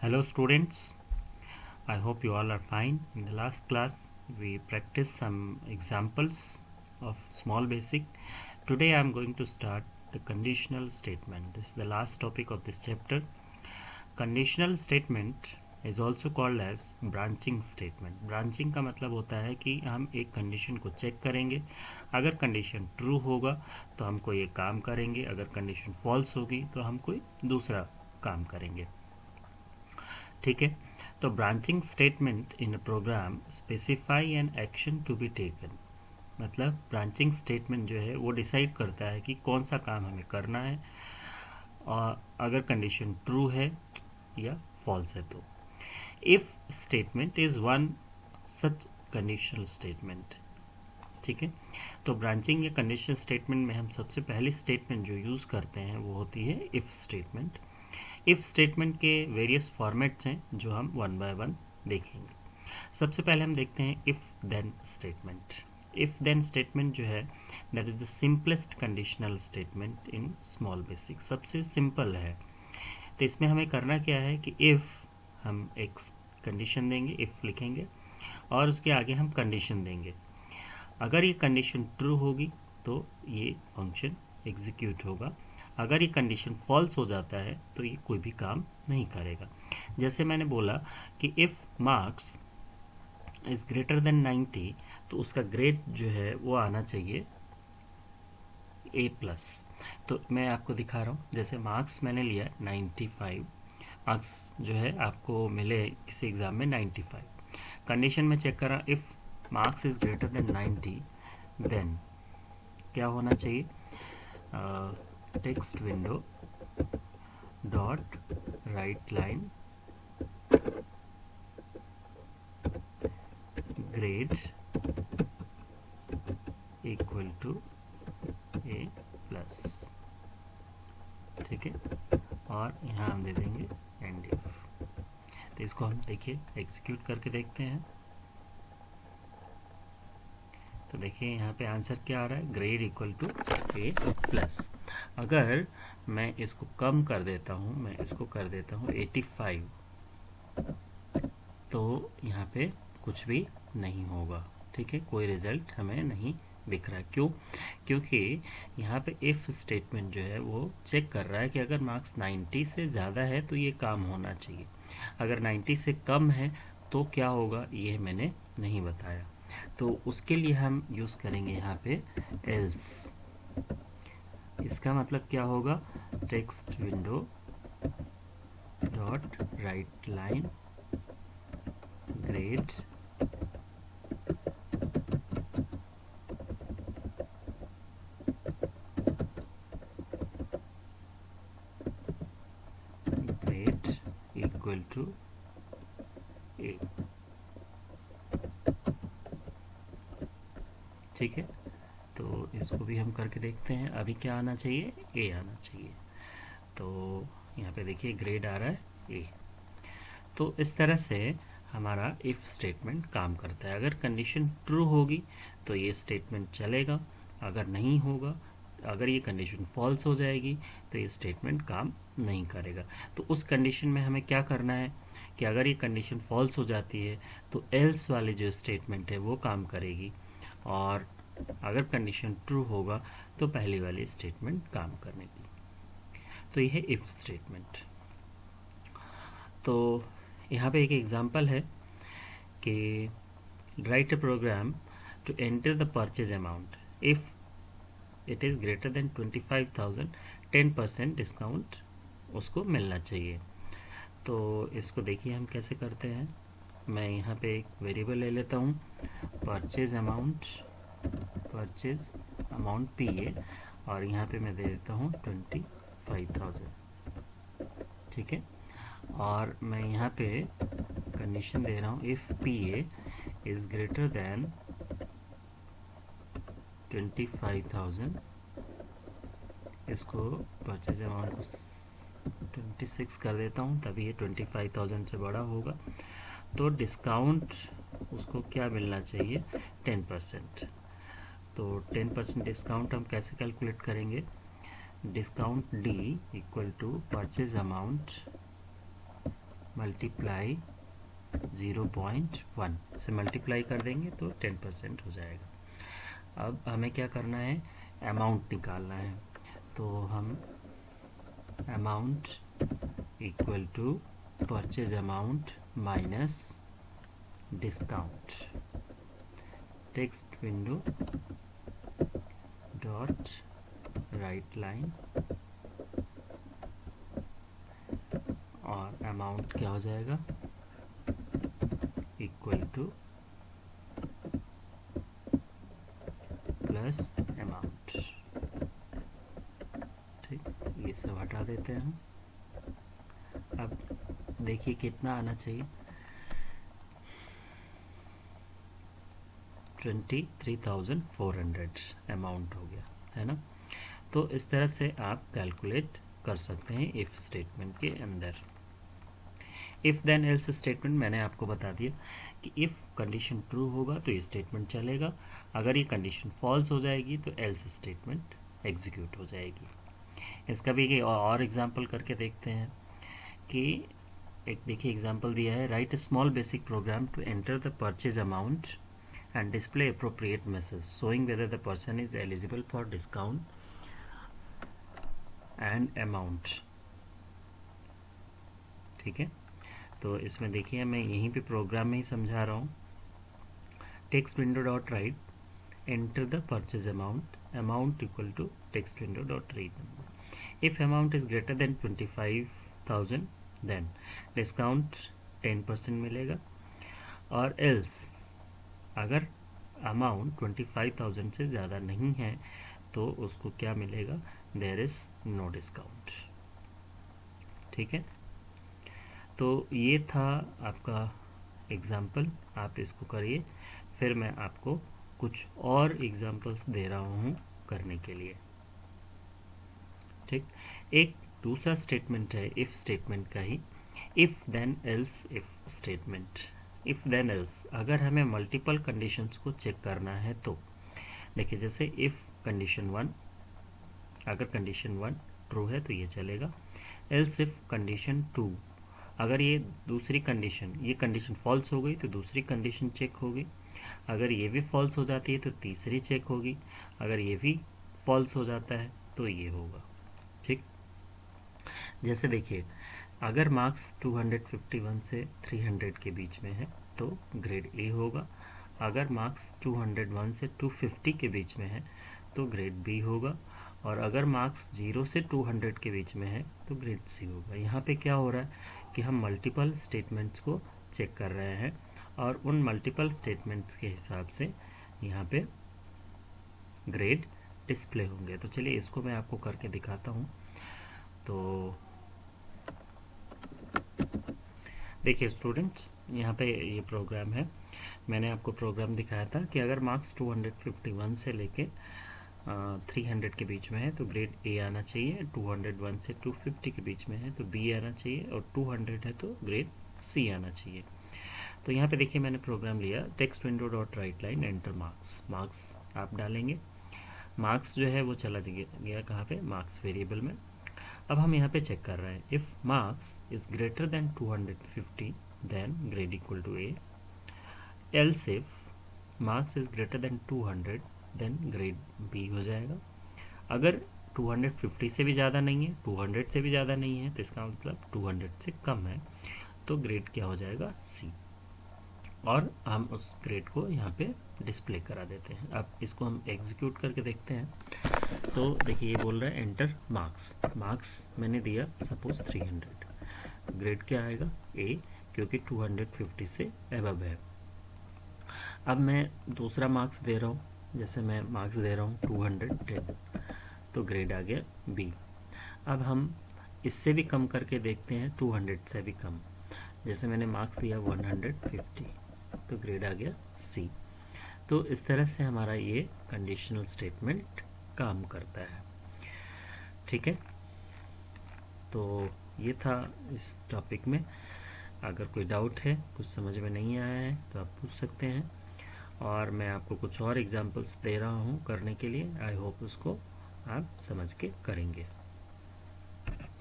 Hello students, I hope you all are fine. In the last class we practiced some examples of small basic. Today I am going to start the conditional statement. This is the last topic of this chapter. Conditional statement is also called as branching statement. Branching का मतलब होता है कि हम एक condition को check करेंगे, अगर कंडीशन ट्रू होगा तो हम कोई एक काम करेंगे, अगर कंडीशन फॉल्स होगी तो हम कोई दूसरा काम करेंगे। ठीक है, तो branching statement in a program specify an action to be taken. मतलब ब्रांचिंग स्टेटमेंट जो है वो डिसाइड करता है कि कौन सा काम हमें करना है और अगर कंडीशन ट्रू है या फॉल्स है तो। If statement is one such conditional statement. ठीक है, तो ब्रांचिंग या कंडीशनल स्टेटमेंट में हम सबसे पहली स्टेटमेंट जो यूज करते हैं वो होती है इफ स्टेटमेंट। इफ स्टेटमेंट के वेरियस फॉर्मेट्स हैं जो हम वन बाय वन देखेंगे। सबसे पहले हम देखते हैं if then statement. If then statement जो है that is the simplest conditional statement in small basic, सबसे सिंपल है। तो इसमें हमें करना क्या है कि इफ हम एक कंडीशन देंगे, इफ लिखेंगे और उसके आगे हम कंडीशन देंगे। अगर ये कंडीशन ट्रू होगी तो ये फंक्शन एग्जीक्यूट होगा, अगर ये कंडीशन फॉल्स हो जाता है तो ये कोई भी काम नहीं करेगा। जैसे मैंने बोला कि if marks is greater than 90 तो उसका ग्रेड जो है वो आना चाहिए A+। तो मैं आपको दिखा रहा हूँ, जैसे मार्क्स मैंने लिया 95, मार्क्स जो है आपको मिले किसी एग्जाम में 95, कंडीशन में चेक करा if marks is greater than 90 then क्या होना चाहिए, text window dot write line grade equal to A+। ठीक है, और यहाँ हम दे देंगे एंड इफ। तो इसको हम देखिए एग्जीक्यूट करके देखते हैं। तो देखिए यहाँ पे आंसर क्या आ रहा है, ग्रेड इक्वल टू A+। अगर मैं इसको कम कर देता हूँ, मैं इसको कर देता हूँ 85, तो यहाँ पे कुछ भी नहीं होगा। ठीक है, कोई रिजल्ट हमें नहीं दिख रहा है। क्यों? क्योंकि यहाँ पे इफ स्टेटमेंट जो है वो चेक कर रहा है कि अगर मार्क्स 90 से ज़्यादा है तो ये काम होना चाहिए, अगर 90 से कम है तो क्या होगा ये मैंने नहीं बताया। तो उसके लिए हम यूज़ करेंगे यहाँ पे एल्स। इसका मतलब क्या होगा, text window dot write line grade grade equal to A। ठीक है, तो इसको भी हम करके देखते हैं। अभी क्या आना चाहिए, A आना चाहिए। तो यहाँ पे देखिए ग्रेड आ रहा है A। तो इस तरह से हमारा इफ स्टेटमेंट काम करता है। अगर कंडीशन ट्रू होगी तो ये स्टेटमेंट चलेगा, अगर नहीं होगा, अगर ये कंडीशन फॉल्स हो जाएगी तो ये स्टेटमेंट काम नहीं करेगा। तो उस कंडीशन में हमें क्या करना है कि अगर ये कंडीशन फॉल्स हो जाती है तो एल्स वाली जो स्टेटमेंट है वो काम करेगी, और अगर कंडीशन ट्रू होगा तो पहली वाली स्टेटमेंट काम करने की। तो यह है इफ स्टेटमेंट। तो यहाँ पे एक एग्जांपल है कि write a program to enter the purchase amount if it is greater than 25,000, 10% discount उसको मिलना चाहिए। तो इसको देखिए हम कैसे करते हैं। मैं यहाँ पे एक वेरिएबल ले लेता हूँ, परचेज अमाउंट PA, और यहाँ पे मैं दे देता हूँ 25,000। ठीक है, और मैं यहाँ पे कंडीशन दे रहा हूँ if PA is greater than 25,000, इसको परचेज अमाउंट को 26 कर देता हूँ तभी ये 25,000 से बड़ा होगा। तो डिस्काउंट उसको क्या मिलना चाहिए, 10%। तो 10% डिस्काउंट हम कैसे कैलकुलेट करेंगे, discount D equal to purchase amount multiply 0.1 से मल्टीप्लाई कर देंगे तो 10% हो जाएगा। अब हमें क्या करना है, अमाउंट निकालना है। तो हम amount equal to purchase amount minus discount, text window dot write line, और अमाउंट क्या हो जाएगा, इक्वल टू प्लस अमाउंट। ठीक, ये सब हटा देते हैं हम। अब देखिए कितना आना चाहिए, 23,400 अमाउंट हो गया, है ना। तो इस तरह से आप कैलकुलेट कर सकते हैं इफ स्टेटमेंट के अंदर। इफ देन एल्स स्टेटमेंट मैंने आपको बता दिया कि इफ कंडीशन ट्रू होगा तो ये स्टेटमेंट चलेगा, अगर ये कंडीशन फॉल्स हो जाएगी तो एल्स स्टेटमेंट एग्जीक्यूट हो जाएगी। इसका भी और एग्जांपल करके देखते हैं कि एक देखिए एग्जांपल दिया है, write small basic program to enter the purchase amount and display appropriate message showing whether the person is eligible for discount and amount। ठीक है, तो इसमें देखिए मैं यहीं पे प्रोग्राम में ही समझा रहा हूँ। Text window dot write, enter the purchase amount, amount equal to text window dot read number. If amount is greater than 25,000 then discount 10% मिलेगा, और एल्स अगर अमाउंट 25,000 से ज़्यादा नहीं है तो उसको क्या मिलेगा, देयर इज नो डिस्काउंट। ठीक है, तो ये था आपका एग्जाम्पल, आप इसको करिए, फिर मैं आपको कुछ और एग्जाम्पल्स दे रहा हूँ करने के लिए। ठीक, एक दूसरा स्टेटमेंट है इफ स्टेटमेंट का ही, if then else if statement. If then else अगर हमें मल्टीपल कंडीशंस को चेक करना है तो देखिए, जैसे इफ कंडीशन 1, अगर कंडीशन 1 ट्रू है तो ये चलेगा। एल्स इफ कंडीशन 2, अगर ये दूसरी कंडीशन, ये कंडीशन फॉल्स हो गई तो दूसरी कंडीशन चेक होगी, अगर ये भी फॉल्स हो जाती है तो तीसरी चेक होगी, अगर ये भी फॉल्स हो जाता है तो ये होगा। ठीक, जैसे देखिए अगर मार्क्स 251 से 300 के बीच में है तो ग्रेड ए होगा, अगर मार्क्स 201 से 250 के बीच में है तो ग्रेड बी होगा, और अगर मार्क्स 0 से 200 के बीच में है तो ग्रेड सी होगा। यहाँ पे क्या हो रहा है कि हम मल्टीपल स्टेटमेंट्स को चेक कर रहे हैं और उन मल्टीपल स्टेटमेंट्स के हिसाब से यहाँ पे ग्रेड डिस्प्ले होंगे। तो चलिए इसको मैं आपको करके दिखाता हूँ। तो देखिए स्टूडेंट्स, यहाँ पे ये प्रोग्राम है, मैंने आपको प्रोग्राम दिखाया था कि अगर मार्क्स 251 से लेके 300 के बीच में है तो ग्रेड ए आना चाहिए, 201 से 250 के बीच में है तो बी आना चाहिए, और 200 है तो ग्रेड सी आना चाहिए। तो यहाँ पे देखिए मैंने प्रोग्राम लिया, text window dot write line, enter marks, marks आप डालेंगे, मार्क्स जो है वो चला गया कहाँ पे, मार्क्स वेरिएबल में। अब हम यहाँ पे चेक कर रहे हैं, if marks is greater than 250 then grade equal to A, else if marks is greater than 200 then grade B हो जाएगा। अगर 250 से भी ज़्यादा नहीं है, 200 से भी ज़्यादा नहीं है, तो इसका मतलब 200 से कम है, तो ग्रेड क्या हो जाएगा, सी, और हम उस ग्रेड को यहाँ पे डिस्प्ले करा देते हैं। अब इसको हम एग्जीक्यूट करके देखते हैं। तो देखिए ये बोल रहा है एंटर मार्क्स, मार्क्स मैंने दिया सपोज 300, ग्रेड क्या आएगा, ए, क्योंकि 250 से अबव है। अब मैं दूसरा मार्क्स दे रहा हूँ, जैसे मैं मार्क्स दे रहा हूँ 210, तो ग्रेड आ गया बी। अब हम इससे भी कम करके देखते हैं, 200 से भी कम, जैसे मैंने मार्क्स दिया 150, तो ग्रेड आ गया सी। तो इस तरह से हमारा ये कंडीशनल स्टेटमेंट काम करता है। ठीक है, तो ये था इस टॉपिक में। अगर कोई डाउट है, कुछ समझ में नहीं आया है तो आप पूछ सकते हैं, और मैं आपको कुछ और एग्जांपल्स दे रहा हूँ करने के लिए। आई होप उसको आप समझ के करेंगे।